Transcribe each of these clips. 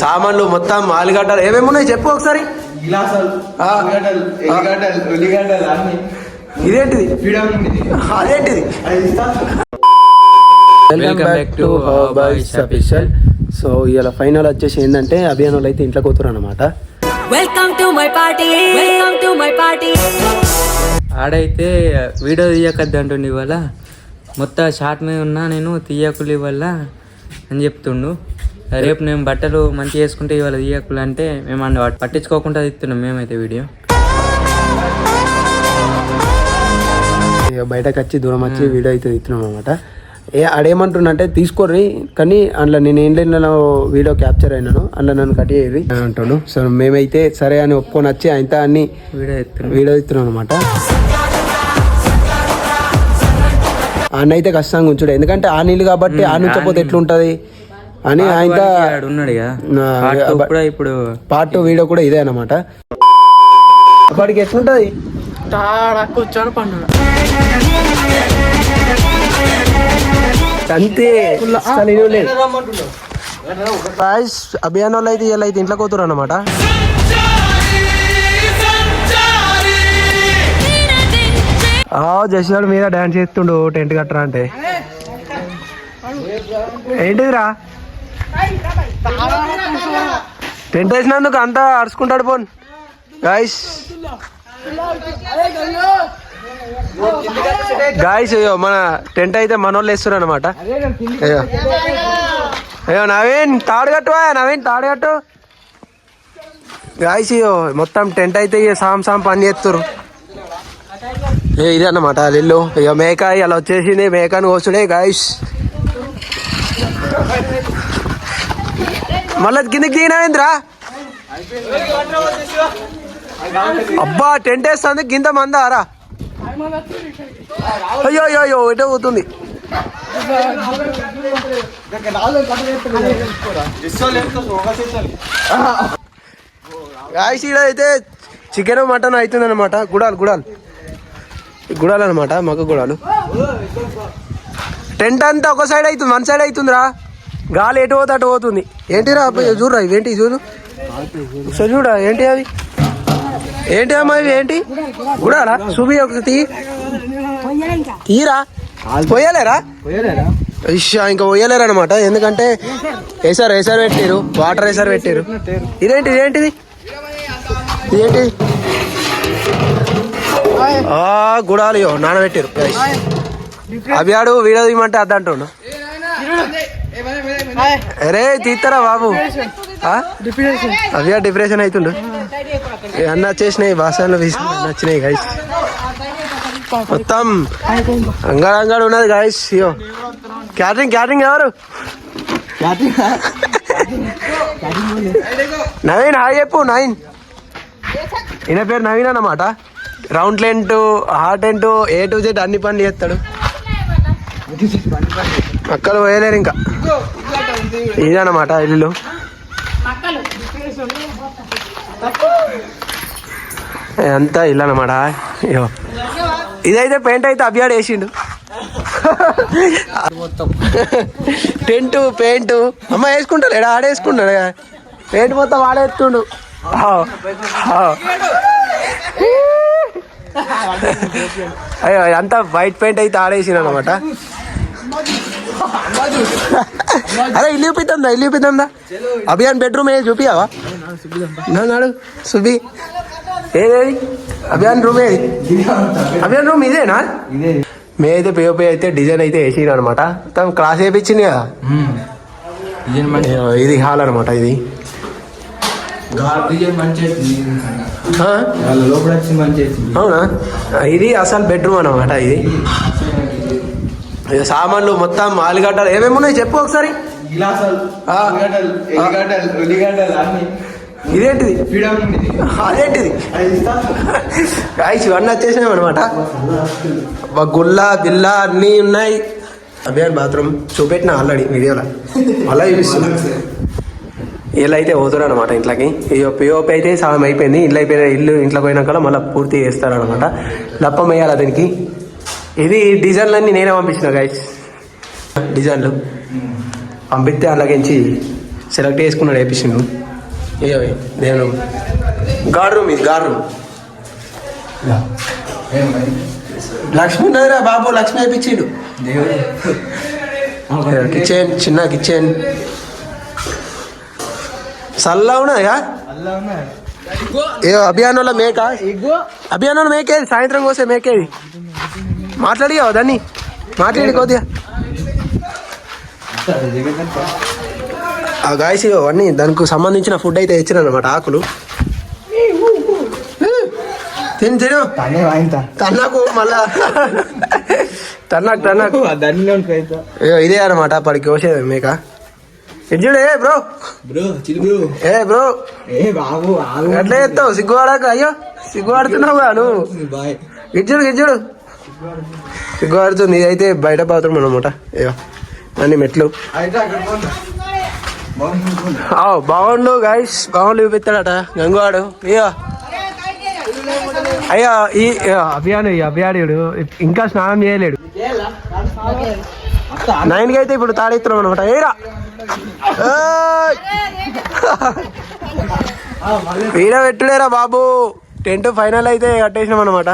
సామాన్లు మొత్తం ఆలుగడ్డలు ఏమేమి ఉన్నాయి చెప్పు ఒకసారి. ఇదేంటిది అదేంటిది? Welcome back to boys official. So ఇవాళ ఫైనల్ వచ్చేసి ఏంటంటే అభియాన్ వాళ్ళు అయితే ఇంట్లో కూతురు అనమాట. ఆడైతే వీడియో తీయకద్దు అంటుండే ఇవాళ, మొత్తం షార్ట్ మీద ఉన్నా నేను తీయకులు ఇవాళ అని చెప్తుండు. రేపు నేను బట్టలు మంచిగా వేసుకుంటే ఇవాళ తీయకులు అంటే మేము అన్న పట్టించుకోకుండా తీస్తున్నాం మేమైతే వీడియో. బయటకు వచ్చి దూరం వచ్చి వీడియో అయితే తీస్తున్నాం అనమాట. ఆడేమంటుండంటే తీసుకోర్రి కానీ అందులో నేను ఏంటో వీడియో క్యాప్చర్ అయినాను, అందులో నన్ను కట్ చేయరు అంటాడు. సో మేమైతే సరే అని ఒప్పుకొని వచ్చి ఆయన అన్ని వీడియో తీస్తున్నాం అనమాట. ఆయన అయితే కష్టంగా ఉంచుడు, ఎందుకంటే ఆ నీళ్ళు కాబట్టి ఆ నుంచపోతే ఎట్లుంటది అని ఆయన ఇప్పుడు పార్ట్ వీడియో కూడా ఇదే అనమాట. అప్పటికి ఎట్లుంటది అంతే. అభియాన్ వాళ్ళు అయితే ఇలా అయితే ఇంట్లో కూతురు అనమాట. జస్ట్ మీద డాన్స్ చేస్తుండు టెంట్ కట్టరా అంటే. ఏంటిదిరా టెంట్ వేసినందుకు అంతా అరుచుకుంటాడు పోన్ గాయస్. గాయస్ అయ్యో మన టెంట్ అయితే మనోళ్ళు వేస్తున్నారు అనమాట. అయ్యో అయ్యో నవీన్ తాడుగట్టు, నవీన్ తాడుగట్టు. గాయస్ అయ్యో మొత్తం టెంట్ అయితే సాం పని చేస్తున్నారు. ఇదే అన్నమాట ఇల్లు. ఇక మేక అలా వచ్చేసింది, మేకను కోసుడే గాయస్. మళ్ళీ కిందకి దిగినావేంద్రా? అబ్బా టెంట్ వేస్తుంది కింద మందారా. అయ్యో అయ్యో ఎటో పోతుంది. గాయస్ అయితే చికెన్ మటన్ అవుతుంది అనమాట. గుడాలు అనమాట, మగ గుడాలు. టెంట్ అంతా ఒక సైడ్ అవుతుంది, వన్ సైడ్ అవుతుందిరా. గాలి ఎటు పోతే అటు పోతుంది. ఏంటిరా చూడరా ఇవేంటి చూడు ఒకసారి చూడ. ఏంటి అవి ఏంటి అమ్మా ఇవి ఏంటి గుడాలా? చూపి ఒక తీరా పోయలేరా? ఇంకా పోయలేరు అనమాట, ఎందుకంటే వేసారు పెట్టారు, వాటర్ వేసారు పెట్టారు. ఇదేంటిది ఇదేంటిది గుడాలు నానబెట్టారు. అవి ఆడు వీడియో తీయమంటే అద్దంటుండు. అరే తీస్తారా బాబు? అవి డిప్రెషన్ అవుతుండు. అన్న వచ్చేసినాయి, బాసాలు నచ్చినాయి గాయస్. మొత్తం అంగాడు ఉన్నది గాయస్. అయ్యో క్యాటరింగ్ ఎవరు? నవీన్ హాయ్ చెప్పు. నవీన్ ఈయన పేరు నవీన్ అన్నమాట. Round tent, heart tent, A to Z అన్ని పనులు చేస్తాడు. అక్కలు పోయలేరు ఇంకా. ఇదన్నమాట ఇల్లు. అంతా ఇల్లు అన్నమాట. అయ్యో ఇదైతే పెయింట్ అయితే అభియాడు వేసిండు. టెంట్ పెయింట్ అమ్మ వేసుకుంటాడు, ఎడ ఆడేసుకుంటాడు. పెయింట్ మొత్తం ఆడేస్తుండు. అయ్యో అంతా వైట్ పెయింట్ అయితే ఆడేసిన అనమాట. అరే ఇల్లు చూపిద్దాందా అభియాన్ బెడ్రూమ్ ఏ చూపియావా? నాడు సుబి ఏది అభియాన్ రూమ్ ఏది? అభియాన్ రూమ్ ఇదేనా? మే అయితే పిఓపి అయితే డిజైన్ అయితే వేసిన అనమాట. మొత్తం క్లాస్ వేయించింది కదా. ఇది హాల్ అనమాట. ఇది అవునా? ఇది అసలు బెడ్రూమ్ అనమాట. ఇది సామాన్లు మొత్తం ఆలుగడ్డలు ఏమేమి ఉన్నాయి చెప్పు ఒకసారి. ఇదేంటిది అదేంటిది? గాయస్ ఇవన్నీ వచ్చేసినాయి అనమాట. గుల్లా బిల్లా అన్నీ ఉన్నాయి. అభియాన్ బాత్రూమ్ చూపెట్టిన ఆల్రెడీ వీడియోలో, అలా చూపిస్తున్నా. ఇల్లు అయితే పోతారు అనమాట ఇంట్లోకి. పిఓపి అయితే సగం అయిపోయింది. ఇల్లు ఇంట్లోకి పోయినాక మళ్ళీ పూర్తి చేస్తారు అనమాట. లప్పం వేయాలి దీనికి. ఇది డిజైన్లన్నీ నేనే పంపించిన గాయస్. డిజైన్లు పంపిస్తే అలాగించి సెలెక్ట్ చేసుకున్నాడు వేపించిండు. ఇక నేను గాడ్ రూమ్ ఇది గాడ్ రూమ్. లక్ష్మి ఉన్నదిరా బాబు, లక్ష్మి వేయించిండు. కిచెన్ చిన్న కిచెన్ సల్లా ఉన్నదిగా. ఏ అభియానంలో మేక, అభియానంలో మేకేది సాయంత్రం కోసే మేకేది. మాట్లాడిగా దాన్ని మాట్లాడి కొద్దిగా ఆ గాయస్ అవన్నీ దానికి సంబంధించిన ఫుడ్ అయితే ఇచ్చిన అనమాట. ఆకులు తిని తిను తన్నాకు మళ్ళా తన్నాకు ఇదే అనమాట పడికి కోసేది మేక. ఇడ్జుడు ఏ బ్రో ఏ బ్రో ఎట్లా చేస్తావు సిగ్గుపడాక? అయ్యో సిగ్గుపడుతున్నావు నువ్వు. గిజ్జుడు సిగ్గుపడుతుంది. ఇది అయితే బయట బాత్రూమ్ అనమాట. అయ్యో అన్ని మెట్లు బాగుండు గాయస్. బాగుండు చూపిస్తాడట గంగువాడు. అయ్యా ఈ అభియానుడు ఇంకా స్నానం చేయలేడు. 9కి అయితే ఇప్పుడు తాడెత్తున్నాం అనమాట. ఏరా వీడ పెట్టులేరా బాబు. టెంట్ ఫైనల్ అయితే కట్టేసినాం అనమాట.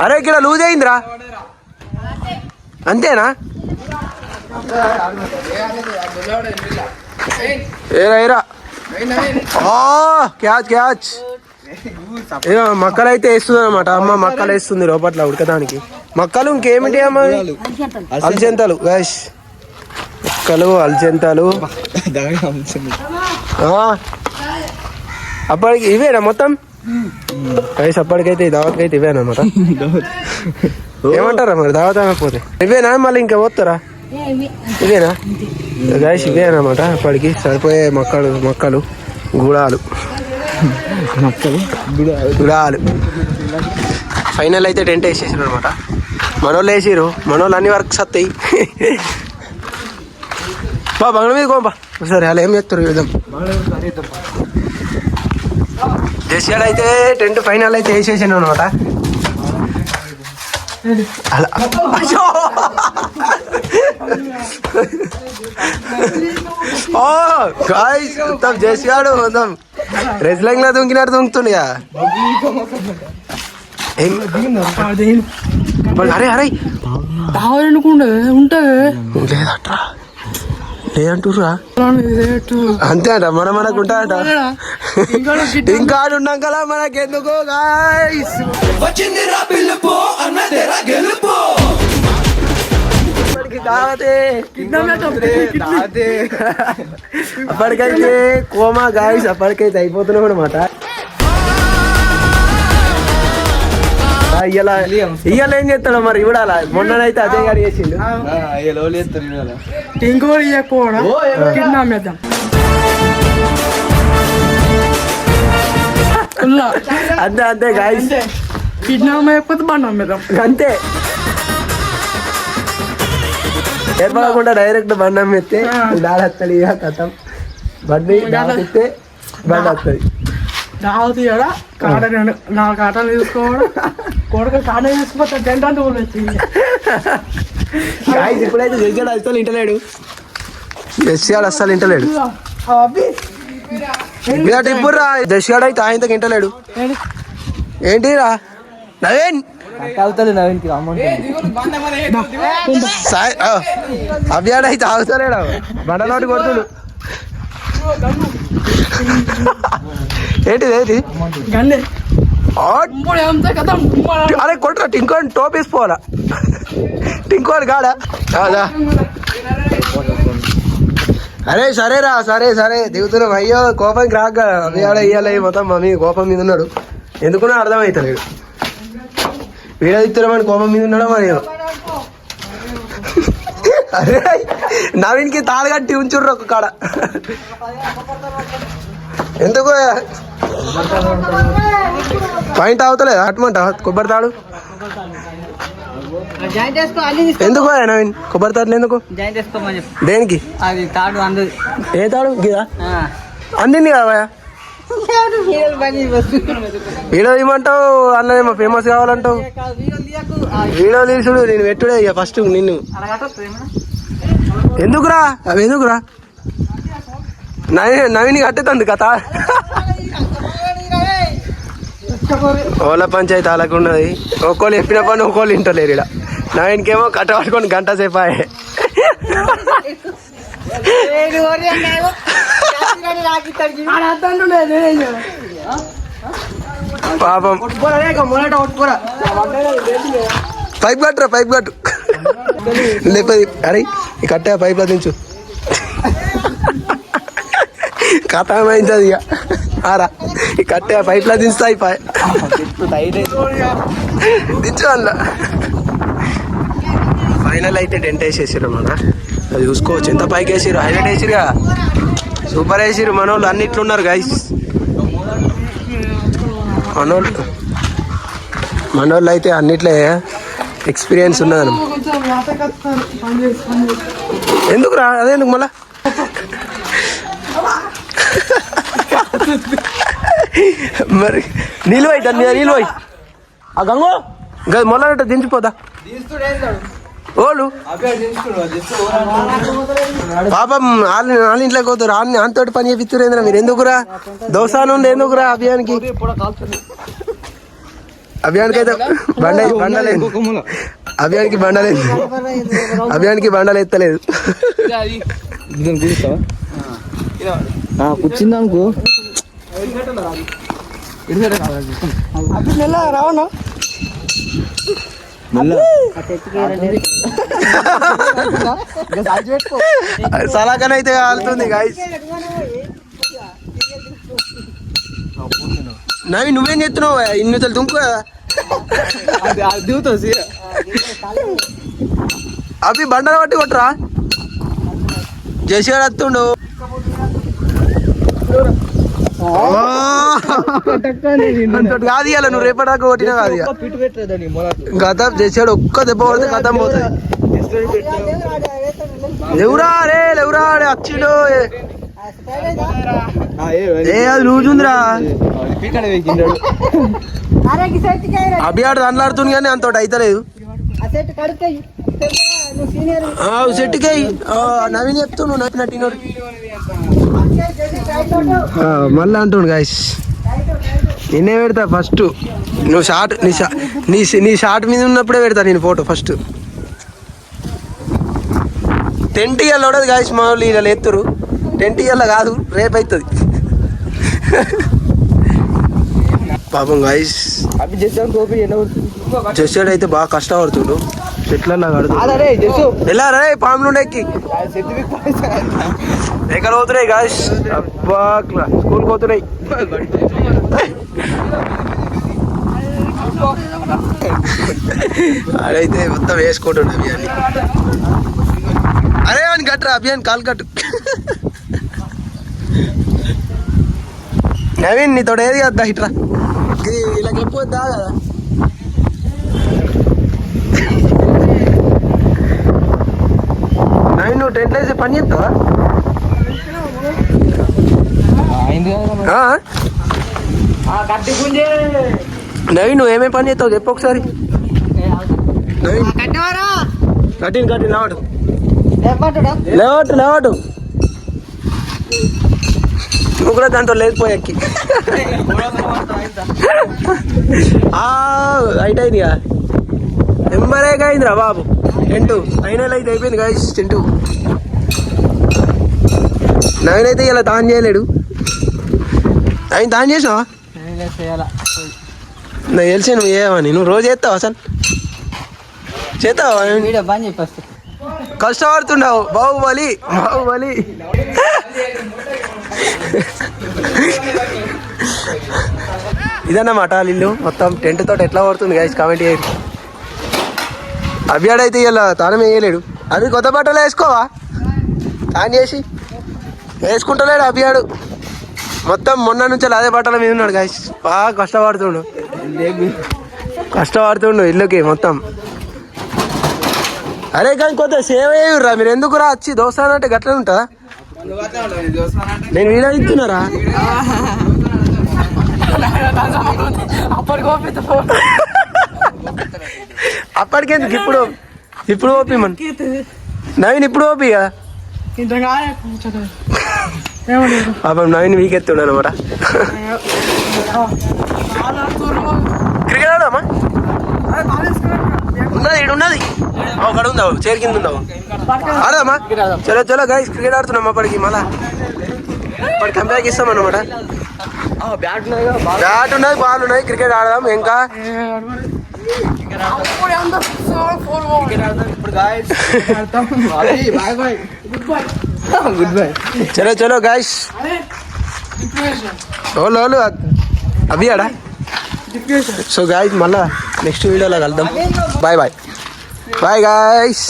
అరే ఇక్కడ లూజ్ అయిందిరా. అంతేనా? ఏరా క్యాచ్ మక్కలు అయితే వేస్తుంది అనమాట. అమ్మ మక్కలు వేస్తుంది లోపట్ల ఉడకడానికి. మక్కలు ఇంకేమిటి అమ్మ? అల్చెంతలు గైస్, మక్కలు అల్చెంతలు. అప్పటికి ఇవేనా మొత్తం గైస్? అప్పటికైతే దావత్కి అయితే ఇవేనమాట. ఏమంటారా మరి దావత్ అనకపోతే? ఇవేనా మళ్ళీ ఇంకా పోతారా? ఇవేనా గైస్? ఇవేనమాట అప్పటికి సరిపోయే మక్కలు గుడాలు ఫైనల్ అయితే టెంట్ వేసేసారు అనమాట. మనోళ్ళు వేసిరు. మనోళ్ళు అన్ని వర్క్స్ వస్తాయి. బంగ్లా మీద కోంపా సరే. అలా ఏం చేస్తారు విధం. జస్ట్ అయితే టెంట్ ఫైనల్ అయితే వేసేసాను అనమాట. అలా గాయ్స్ మొత్తం చేసాడు. మొత్తం రెస్లింగ్ లో దుంకినాడు దుంకుతుండగా. అరే అరే లేదట్రా లేదంటుర్రా. అంతే అంట మనకుంటా అంట. ఇంకా ఉన్నాం కదా మనకెందుకో గాయ్స్. అప్పటికైతే కోమా గాయస్. అప్పటికైతే అయిపోతున్నాం అనమాట. ఇయ్యాల ఏం చేస్తాడు మరి ఇవ్వడాల. మొన్ననైతే అదే గారు చేసిండు. అంతే అంతే గాయస్. అంతే ఏర్పడకుండా డైరెక్ట్ బండి అమ్మెత్తే దాడి వస్తాడు. ఇక కథం బండి ఎత్తే బండి వస్తుంది. దావతి నా కాటలు తీసుకోవడం కొడుకు కాట తీసుకుపోతే టెంట్ అంతా ఇప్పుడైతే జగ్గాడు అసలు ఇంటలేడు. జస్యాడు అస్సలు ఇంటలేడు. ఇప్పుడురా జస్యాడు అయితే ఆయనతో ఇంటలేడు. ఏంటిరా నవీన్ అవ్యాడు అయితే ఆగుతాలేడు. బండలోటి కొడుతుడు. ఏంటిది అరే కొట్టరా. టింకోని టోప్ వేసిపోవాలా? టింకోని కాడా? అరే సరేరా సరే దిగుతున్నాం. అయ్యో కోపానికి రాక అవ్యాడ ఇయ్యాలి మొత్తం మమ్మీ కోపం మీద ఉన్నాడు. ఎందుకున్నా అర్థమవుతలేడు. వీడ దిగుతున్నామని కోపం మీద ఉన్నాడా మరి. అరే నవీన్కి తాళి కట్టి ఉంచుర్రు ఒక కాడ. ఎందుకు పాయింట్ అవుతలేదు అట్మంట కొబ్బరి తాడు? ఎందుకు నవీన్ కొబ్బరి తాడులు ఎందుకు? దేనికి? ఏ తాడు గిదా అందింది కదా. వీడియో ఇవ్వమంటావు అన్నదేమో ఫేమస్ కావాలంటావు. వీడియో తీసుడు నేను పెట్టుడే ఇక ఫస్ట్ నిన్ను. ఎందుకురా అవి ఎందుకురా నవీన్ కట్టేతంది కథ ఓల పంచాయతీ అలాగ ఉన్నది ఒక్కోళ్ళు చెప్పిన పని ఒక్కోళ్ళు ఇంటలేరు ఇక్కడ నవీన్కేమో కట్ట పట్టుకొని గంట సేపు అయ్యే పాపం పైప్ కట్టురా పైప్ కట్టు లేకపోతే అరే ఈ కట్టే పైప్లో దించు కథమైంది ఇక ఆరా ఈ కట్టే పైప్లో దించుతా అయిపోయి దించు అందులో ఫైనల్ అయితే టెంట్ వేసేసారు అన్నమాట అది చూసుకోవచ్చు ఎంత పైకి వేసారు హైలైట్ వేసిరుగా సూపర్ వేసిరు మనోళ్ళు అన్నిట్లు ఉన్నారు గైస్ మనోళ్ళు అయితే అన్నిట్లే ఎక్స్పీరియన్స్ ఉన్నది ఎందుకు రా అదేందుకు మళ్ళా మరి నీళ్ళు పోయి దాని మీద నీళ్ళు పోయి ఆ గంగో మొదలట దించిపోదా ఓళ్ళు పాపం వాళ్ళ ఇంట్లోకి పోతారు అంతటి పని చేపిస్తురేంద్రా మీరు ఎందుకురా దోశ నుండి ఎందుకురా అభియానికి అయితే బండలేదు అభియానికి బండలు ఎత్తలేదు కూర్చుంది అనుకో రావనా సలాకనైతే కాలుతుంది గాయస్ నవి నువ్వేం చెప్తున్నావు ఇన్ని తుంకు అవి బండలు పట్టి కొట్టరా జేసీ వస్తుండు కాదు ఇవ్వాలి నువ్వు రేపటిదాకా కొట్టినా కాదు గతం చేసాడు ఒక్క దెబ్బ పడితే గతం పోతుంది ఎవరా రే అచ్చిడు ఏ అది లూజుందిరా అభియాడు దండలాడుతుంది కానీ అంతటి అయితలేదు సెట్కి నవీన్ చెప్తూ నట్టినట్టు మళ్ళీ అంటుండు గాయస్ నిన్నే పెడతా ఫస్ట్ నువ్వు షార్ట్ నీ షార్ట్ మీద ఉన్నప్పుడే పెడతా నేను ఫోటో ఫస్ట్ టెంట్ ఇయ్యాలి ఉండదు గాయస్ మా వాళ్ళు ఇలా ఎత్తురు టెంట్ ఇయ్యాల కాదు రేపు అవుతుంది పాపం గాయస్ జస్సాడు అయితే బాగా కష్టపడుతుండు చెట్లన్నా కడుతుంది ఎలా రే పాములు ఎక్కి ఎక్కడ పోతున్నాయి గాయస్ అబ్బా స్కూల్ పోతున్నాయి ఆడైతే మొత్తం వేసుకుంటుండే అభియాన్ని అరే అని కట్టరా అభియాన్ కాలు కట్టు నవీన్ నీతో ఏది కదా ఇట్రా ఇలా చెప్పొద్దా కదా నవీన్ నువ్వు టెంట్ వేసి పని చెప్తావా నవీన్ నువ్వు ఏమేమి పని చేస్తావు చెప్పు ఒకసారి నవీన్ కట్టిన లేవాడు నువ్వు కూడా దాంట్లో లేకపోయాకి హైట్ అయిందిగా ఎంబరేగా అయిందిరా బాబు టెంటు ఫైనల్ అయితే అయిపోయింది గాయస్ టెంటు నవీన్ అయితే ఇలా తాను చేయలేడు ఆయన తాను చేసావా నాకు తెలిసి నువ్వు చేయవని నువ్వు రోజు చేస్తావా అసలు చేస్తావా కష్టపడుతున్నావు బాహుబలి ఇదన్నమాట ఇల్లు మొత్తం టెంట్ తోటి ఎట్లా పడుతుంది గాయస్ కామెంట్ చేయండి అభియాడు అయితే ఇలా తానం వేయలేడు అది కొత్త బట్టలు వేసుకోవా తాను చేసి వేసుకుంటలేడు అభియాడు మొత్తం మొన్న నుంచి అదే బట్టల మీద ఉన్నాడు గాయస్ బాగా కష్టపడుతుండు ఇల్లుకి మొత్తం అరే కానీ కొత్త సేవ్ అయ్యుర్రా మీరు ఎందుకురా వచ్చి దోశ అంటే గట్లనే ఉంటుందా నేను వీడియో ఇస్తున్నారా అప్పటికెందుకు ఇప్పుడు ఓపి మన నవీన్ ఇప్పుడు ఓపిగా ఇంత కాయ కూర్చోదు ఏమన్నారు పాపం నవీన్ వీకెత్తుండ అనమాట. క్రికెట్ ఆడదామా? ఉన్నది ఈడు ఉన్నది ఒకడు ఉందావు చేరి కింద ఉందావు ఆడదామా? చలో చలో గైస్ క్రికెట్ ఆడుతున్నాం అప్పటికి మళ్ళా అప్పటికి కంబ్యాక్ ఇస్తాం అన్నమాట. బ్యాట్ ఉన్నది బాల్ ఉన్నాయి క్రికెట్ ఆడదాం ఇంకా. గుడ్ బై చలో చలో గైస్ ఓలు అవి ఆడా. సో గాయస్ మళ్ళా నెక్స్ట్ వీడియోలో కలుద్దాం. Bye bye bye guys.